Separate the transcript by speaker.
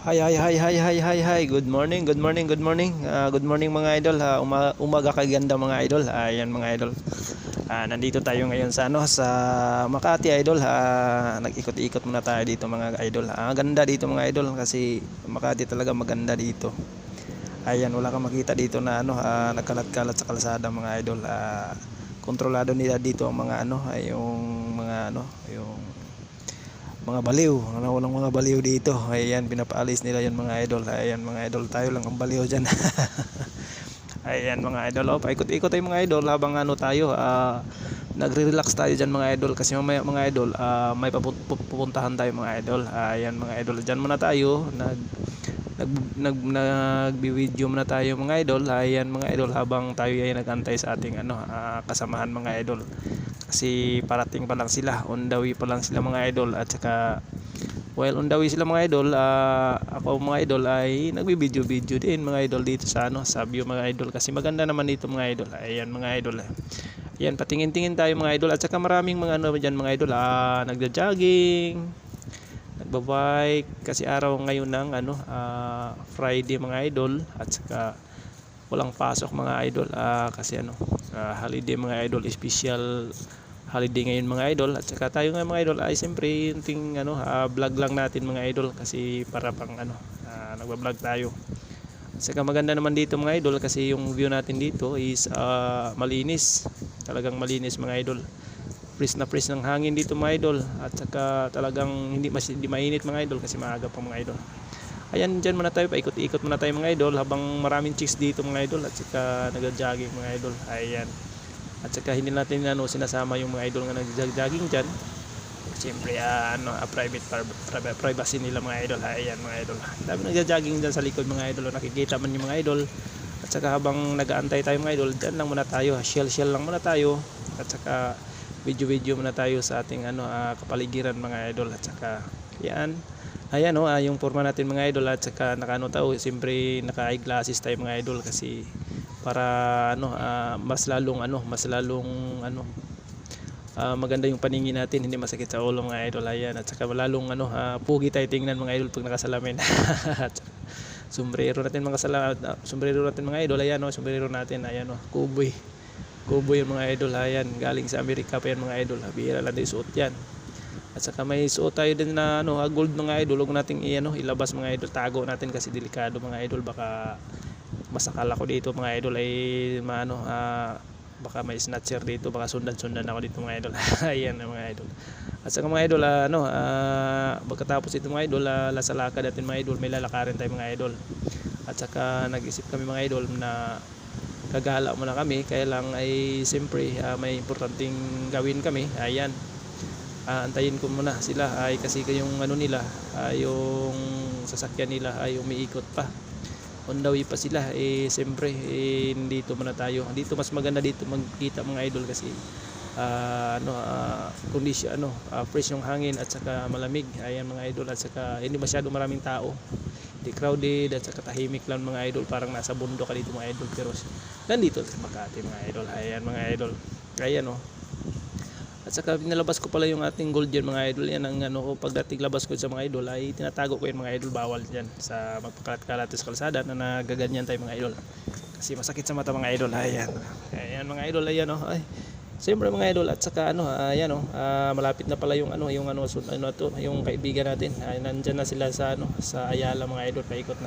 Speaker 1: Hi, hi, hi, hi, hi, hi, hi. Good morning, good morning, good morning. Good morning mga idol. Umaga kaganda mga idol. Ayan mga idol. Nandito tayo ngayon sa sa Makati idol. Nag-ikot-ikot muna tayo dito mga idol. Ganda dito mga idol kasi Makati talaga maganda dito. Ayan, wala kang makita dito na nagkalat-kalat sa kalsada mga idol. Kontrolado nila dito ang mga yung mga yung mga baliw, walang mga baliw dito. Ayan, pinapaalis nila yan mga idol. Ayan mga idol, tayo lang ang baliw dyan. Ayan mga idol, paikot-ikot tayo mga idol habang tayo nagre-relax tayo dyan mga idol. Kasi mamaya mga idol, may pupuntahan tayo mga idol. Ayan mga idol, dyan muna tayo nagbi-video muna tayo mga idol. Ayan mga idol, habang tayo ay nagantay sa ating kasamahan mga idol. Kasi parating pa lang sila, on the way pa lang sila mga idol. At saka while on the way sila mga idol, ako mga idol ay nagbi-video din mga idol dito sa sa view mga idol. Kasi maganda naman dito mga idol. Ayan mga idol. Ayan, patingin-tingin tayo mga idol. At saka maraming mga diyan mga idol, nagja-jogging, nagbabike kasi araw ngayon ng Friday mga idol. At saka walang pasok mga idol, kasi holiday mga idol, special holiday ngayon mga idol. At saka tayo nga mga idol ay siyempre yung vlog lang natin mga idol, kasi para pang nagba-vlog tayo. At saka maganda naman dito mga idol kasi yung view natin dito is malinis, talagang malinis mga idol. Fresh na fresh ng hangin dito mga idol. At saka talagang hindi mainit mga idol kasi maaga pa mga idol. Ayan, dyan muna tayo, paikot-ikot muna tayo mga idol habang maraming chicks dito mga idol. At saka nag-jogging mga idol. Ayan. At saka hindi natin sinasama yung mga idol nga nag-jogging dyan. Siyempre privacy nila mga idol. Ayan mga idol, dami nag-jogging dyan sa likod mga idol. Nakikita man yung mga idol. At saka habang nag-aantay tayo mga idol, dyan lang muna tayo, shell lang muna tayo. At saka video muna tayo sa ating kapaligiran mga idol. At saka yan. Ayan yung forma natin mga idol. At saka tayo, siyempre naka-eyeglasses tayo mga idol kasi para mas lalong maganda yung paningin natin, hindi masakit sa ulo mga idol. Ayan, at saka lalong pugi tayo tingnan mga idol pag nakasalamin. Sombrero natin mga idol. Ayan sombrero natin. Ayan kuboy yung mga idol. Ayan, galing sa Amerika pa yan mga idol. Bihira lang din suot yan. At saka may suot tayo din na gold mga idol. Huwag nating ilabas mga idol, tago natin kasi delikado mga idol. Baka masakal ako dito mga idol ay baka may snatcher dito, baka sundan ako dito mga idol. Ayan mga idol. At saka mga idol pagkatapos ito mga idol, lasalakad natin mga idol, may lalakarin tayo mga idol. At saka nag-isip kami mga idol na gagala muna kami, kaya lang ay siyempre may importanteng gawin kami. Ayan, antayin ko muna sila ay kasi yung nila yung sasakyan nila ay umiikot pa, on the way pa sila. Siyempre dito muna tayo. Dito mas maganda dito magkita mga idol kasi condition fresh yung hangin at saka malamig. Ayan mga idol. At saka hindi masyado maraming tao, hindi crowded, at saka tahimik lang mga idol, parang nasa bundok ka dito mga idol, pero nandito sa Makati mga idol. Ayan mga idol. Ayan at saka pinalabas ko pala yung ating gold dyan mga idol. Yan ang pagdating labas ko sa mga idol ay tinatago ko yung mga idol. Bawal dyan sa magpakalat-kalat sa kalsada na nagaganyan tayo mga idol, kasi masakit sa mata mga idol. Ayan mga idol. Ayan ay siyempre mga idol. At saka ayan malapit na pala yung yung kaibigan natin. Nandyan na sila sa sa Ayala mga idol, paikot na.